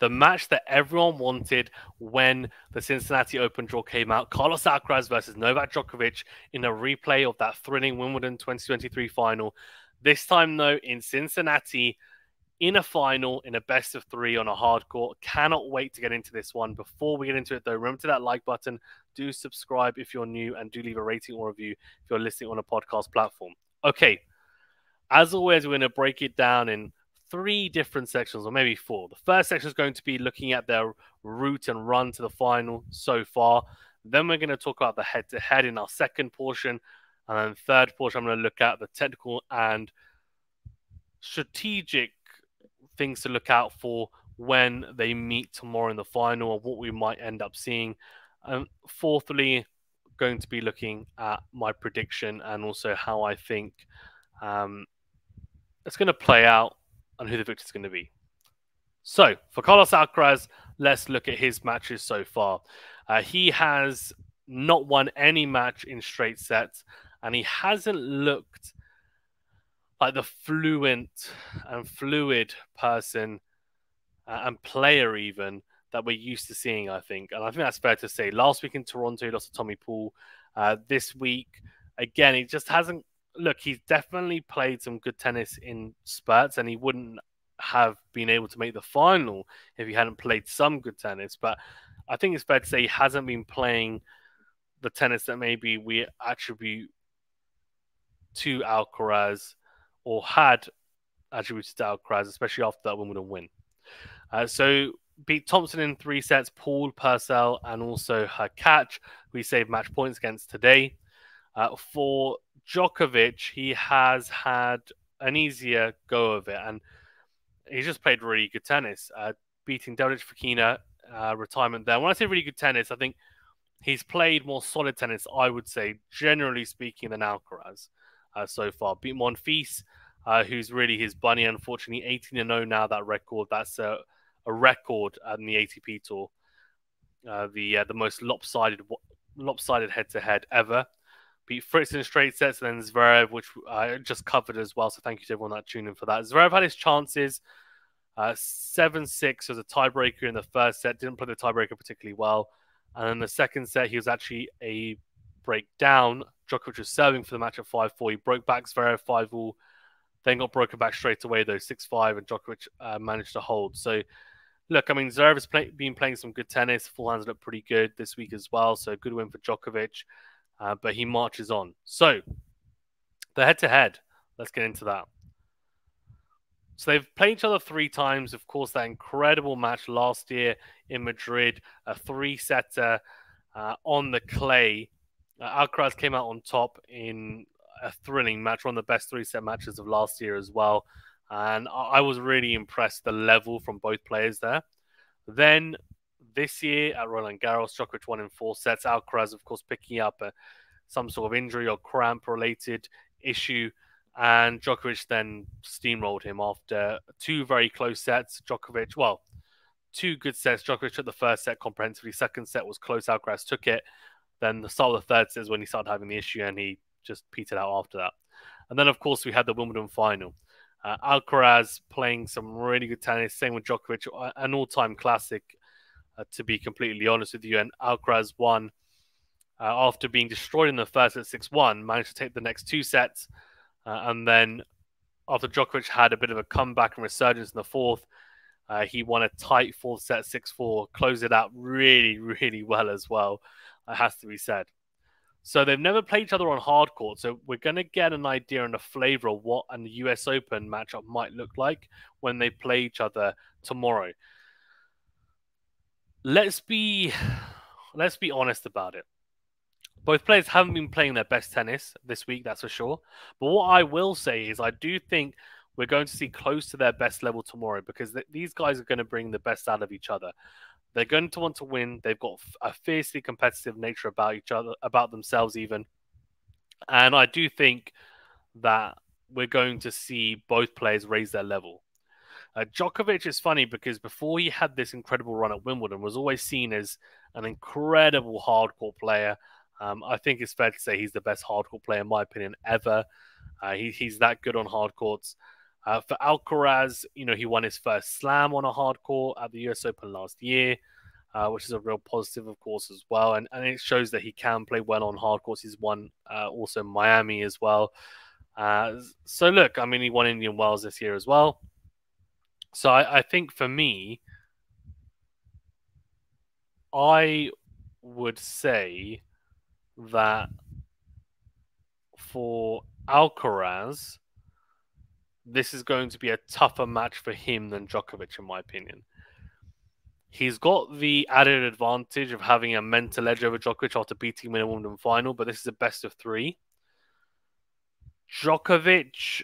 the match that everyone wanted when the Cincinnati Open draw came out. Carlos Alcaraz versus Novak Djokovic in a replay of that thrilling Wimbledon 2023 final. This time, though, in Cincinnati, in a final, in a best of three on a hard court. Cannot wait to get into this one. Before we get into it, though, remember to that like button. Do subscribe if you're new, and do leave a rating or review if you're listening on a podcast platform. Okay, as always, we're going to break it down in 3 different sections, or maybe 4. The first section is going to be looking at their route and run to the final so far. Then we're going to talk about the head-to-head in our second portion. And then third portion, I'm going to look at the technical and strategic things to look out for when they meet tomorrow in the final, or what we might end up seeing. And fourthly, going to be looking at my prediction and also how I think it's going to play out and who the victor is going to be. So, for Carlos Alcaraz, let's look at his matches so far. He has not won any match in straight sets, and he hasn't looked like the fluid person and player even that we're used to seeing, I think. And I think that's fair to say. Last week in Toronto, he lost to Tommy Paul. This week, again, he just hasn't... Look, he's definitely played some good tennis in spurts, and he wouldn't have been able to make the final if he hadn't played some good tennis. But I think it's fair to say he hasn't been playing the tennis that maybe we attribute to Alcaraz, or had attributed to Alcaraz, especially after that Wimbledon win. So beat Thompson in 3 sets, Paul, Purcell, and also Hurkacz, who he saved match points against today. For Djokovic, he has had an easier go of it, and he's just played really good tennis, beating Deljic Fokina, retirement there. When I say really good tennis, I think he's played more solid tennis, I would say, generally speaking, than Alcaraz so far. Beat Monfils, who's really his bunny, unfortunately. 18-0 now, that record. That's a record in the ATP Tour. The most lopsided head-to-head ever. Beat Fritz in straight sets, and then Zverev, which I just covered as well, so thank you to everyone that tuned in for that. Zverev had his chances. 7-6 was a tiebreaker in the first set. Didn't play the tiebreaker particularly well. And in the second set, he was actually a breakdown. Djokovic was serving for the match at 5-4. He broke back Zverev 5-all. Then got broken back straight away, though, 6-5, and Djokovic managed to hold. So, look, I mean, Zverev has been playing some good tennis. Full hands look pretty good this week as well, so good win for Djokovic. But he marches on. So, the head-to-head, let's get into that. So they've played each other 3 times. Of course, that incredible match last year in Madrid, a 3-setter on the clay. Alcaraz came out on top in a thrilling match, one of the best 3-set matches of last year as well. And I was really impressed the level from both players there. Then this year at Roland Garros, Djokovic won in 4 sets. Alcaraz, of course, picking up some sort of injury or cramp-related issue. And Djokovic then steamrolled him after 2 very close sets. 2 good sets. Djokovic took the first set comprehensively. Second set was close. Alcaraz took it. Then the start of the third set is when he started having the issue, and he just petered out after that. And then, of course, we had the Wimbledon final. Alcaraz playing some really good tennis. Same with Djokovic, an all-time classic, to be completely honest with you. And Alcaraz won after being destroyed in the first at 6-1, managed to take the next 2 sets. And then after Djokovic had a bit of a comeback and resurgence in the fourth, he won a tight 4th set, 6-4, closed it out really, really well as well, it has to be said. So they've never played each other on hard court, so we're going to get an idea and a flavor of what a US Open matchup might look like when they play each other tomorrow. Let's be honest about it. Both players haven't been playing their best tennis this week, that's for sure. But what I will say is I do think we're going to see close to their best level tomorrow, because these guys are going to bring the best out of each other. They're going to want to win. They've got a fiercely competitive nature about each other, about themselves even. And I do think that we're going to see both players raise their level. Djokovic is funny because before he had this incredible run at Wimbledon, was always seen as an incredible hardcourt player. I think it's fair to say he's the best hardcourt player, in my opinion, ever. He's that good on hard courts. For Alcaraz, he won his first slam on a hard court at the US Open last year, which is a real positive, of course, as well. And it shows that he can play well on hard courts. He's won also Miami as well. So look, I mean, he won Indian Wells this year as well. So I think for me, I would say that for Alcaraz, this is going to be a tougher match for him than Djokovic, in my opinion. He's got the added advantage of having a mental edge over Djokovic after beating him in a Wimbledon final, but this is a best of three. Djokovic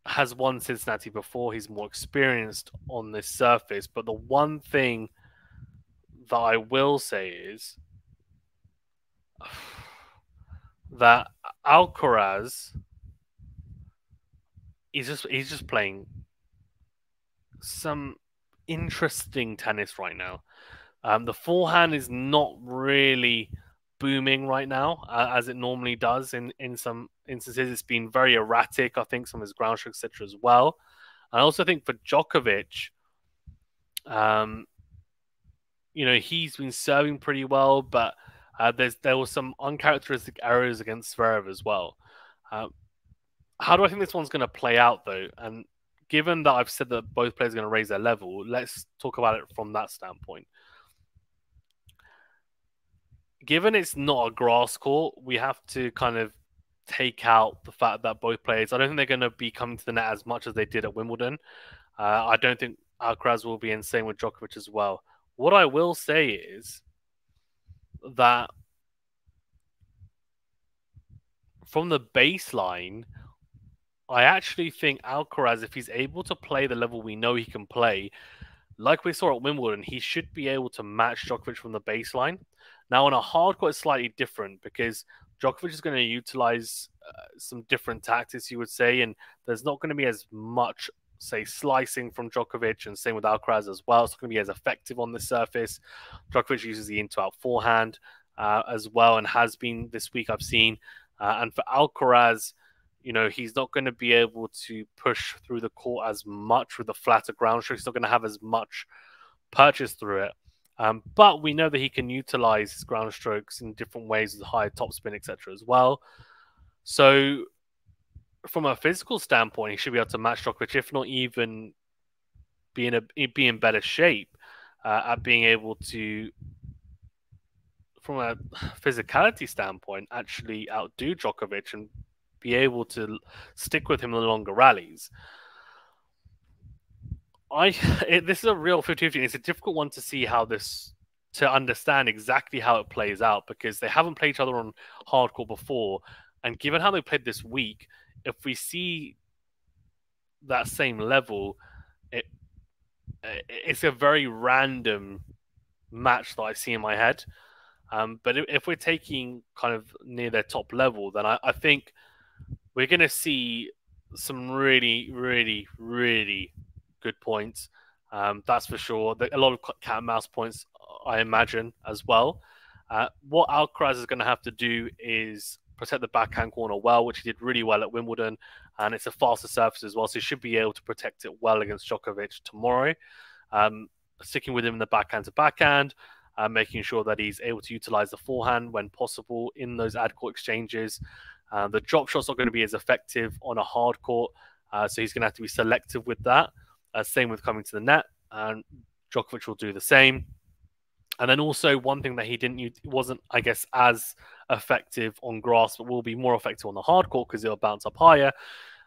has won Cincinnati before. He's more experienced on this surface. But the one thing that I will say is that Alcaraz he's just playing some interesting tennis right now. The forehand is not really booming right now, as it normally does in some instances. It's been very erratic, I think, some of his ground strokes, etc. as well. I also think for Djokovic, he's been serving pretty well, but there were some uncharacteristic errors against Zverev as well. How do I think this one's going to play out, though? And given that I've said that both players are going to raise their level, let's talk about it from that standpoint. Given it's not a grass court, we have to kind of take out the fact that both players, I don't think they're going to be coming to the net as much as they did at Wimbledon. I don't think Alcaraz will be insane with Djokovic as well. What I will say is that from the baseline, I actually think Alcaraz, if he's able to play the level we know he can play, like we saw at Wimbledon, he should be able to match Djokovic from the baseline. Now, on a hard court, it's slightly different because Djokovic is going to utilize some different tactics, you would say, and there's not going to be as much, say, slicing from Djokovic, and same with Alcaraz as well. It's not going to be as effective on the surface. Djokovic uses the in-to-out forehand as well, and has been this week, I've seen. And for Alcaraz, he's not going to be able to push through the court as much with the flatter ground stroke. He's not going to have as much purchase through it. But we know that he can utilize his ground strokes in different ways with high topspin, etc. as well. So from a physical standpoint, he should be able to match Djokovic, if not even be in better shape at being able to, from a physicality standpoint, actually outdo Djokovic and be able to stick with him in the longer rallies. This is a real 50-50. It's a difficult one to see to understand exactly how it plays out, because they haven't played each other on hardcore before. And given how they played this week, if we see that same level, it's a very random match that I see in my head. But if we're taking kind of near their top level, then I think we're going to see some really, really, really good points. That's for sure. A lot of cat and mouse points, I imagine, as well. What Alcaraz is going to have to do is protect the backhand corner well, which he did really well at Wimbledon. And it's a faster surface as well, so he should be able to protect it well against Djokovic tomorrow. Sticking with him in the backhand to backhand, making sure that he's able to utilize the forehand when possible in those ad court exchanges. The drop shot's not going to be as effective on a hard court, so he's going to have to be selective with that. Same with coming to the net, and Djokovic will do the same. And then also one thing that he wasn't, I guess, as effective on grass, but will be more effective on the hard court because it'll bounce up higher,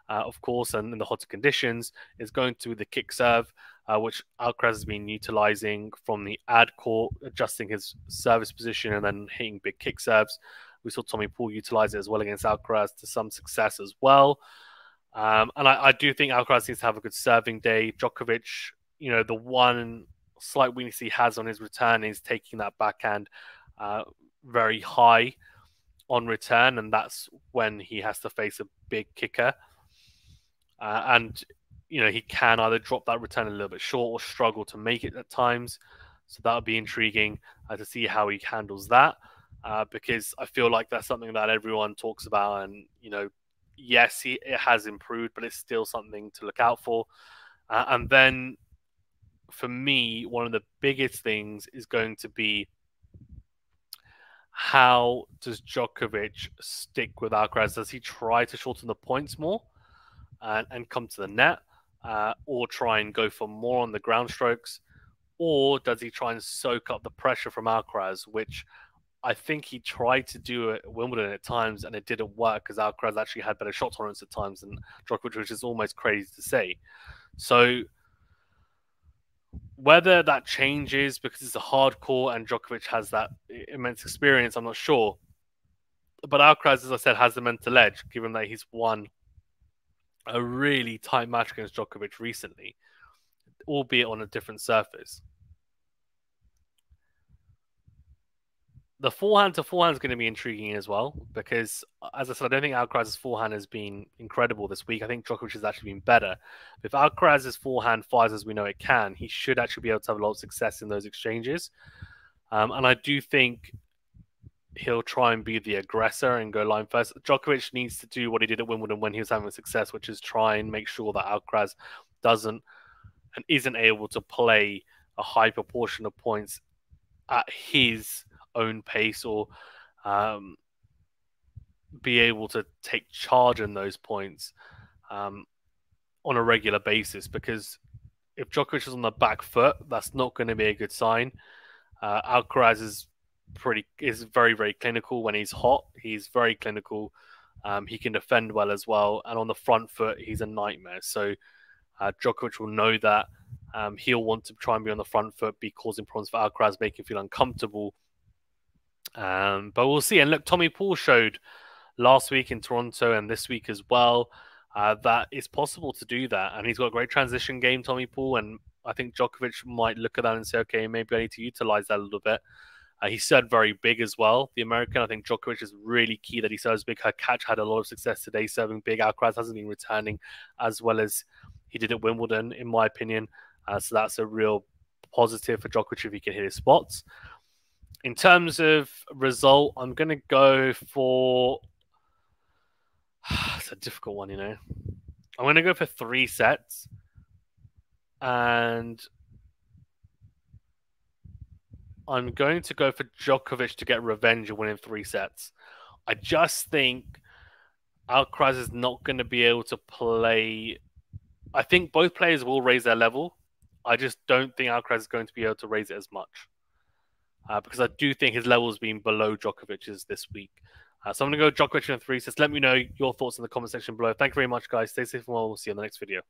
of course, and in the hotter conditions, is going to the kick serve, which Alcaraz has been utilizing from the ad court, adjusting his service position and then hitting big kick serves. We saw Tommy Paul utilize it as well against Alcaraz to some success as well. And I do think Alcaraz needs to have a good serving day. Djokovic, the one slight weakness he has on his return is taking that backhand very high on return, and that's when he has to face a big kicker. And he can either drop that return a little bit short or struggle to make it at times. So that would be intriguing to see how he handles that, because I feel like that's something that everyone talks about, and yes, it has improved, but it's still something to look out for. And then for me, one of the biggest things is going to be, how does Djokovic stick with Alcaraz? Does he try to shorten the points more and come to the net, or try and go for more on the ground strokes? Or does he try and soak up the pressure from Alcaraz, which I think he tried to do at Wimbledon at times, and it didn't work because Alcaraz actually had better shot tolerance at times than Djokovic, which is almost crazy to say. So whether that changes because it's a hard court and Djokovic has that immense experience, I'm not sure. But Alcaraz, as I said, has the mental edge, given that he's won a really tight match against Djokovic recently, albeit on a different surface. The forehand to forehand is going to be intriguing as well, because, as I said, I don't think Alcaraz's forehand has been incredible this week. I think Djokovic has actually been better. If Alcaraz's forehand fires as we know it can, he should actually be able to have a lot of success in those exchanges. And I do think he'll try and be the aggressor and go line first. Djokovic needs to do what he did at Wimbledon when he was having success, which is try and make sure that Alcaraz doesn't and isn't able to play a high proportion of points at his own pace, or be able to take charge in those points on a regular basis. Because if Djokovic is on the back foot, that's not going to be a good sign. Alcaraz is very, very clinical when he's hot. He's very clinical. He can defend well as well, and on the front foot, he's a nightmare. So Djokovic will know that. He'll want to try and be on the front foot, be causing problems for Alcaraz, make him feel uncomfortable. But we'll see. And look, Tommy Paul showed last week in Toronto and this week as well that it's possible to do that. And he's got a great transition game, Tommy Paul. And I think Djokovic might look at that and say, okay, maybe I need to utilize that a little bit. He served very big as well, the American. I think Djokovic is really key that he serves big. Her catch had a lot of success today serving big. Alcaraz hasn't been returning as well as he did at Wimbledon, in my opinion. So that's a real positive for Djokovic if he can hit his spots. In terms of result, I'm going to go for... It's a difficult one, you know. I'm going to go for 3 sets. And I'm going to go for Djokovic to get revenge and win in 3 sets. I just think Alcaraz is not going to be able to play... I think both players will raise their level. I just don't think Alcaraz is going to be able to raise it as much. Because I do think his level has been below Djokovic's this week. So I'm going to go Djokovic in 3 sets. Let me know your thoughts in the comment section below. Thank you very much, guys. Stay safe and well. We'll see you in the next video.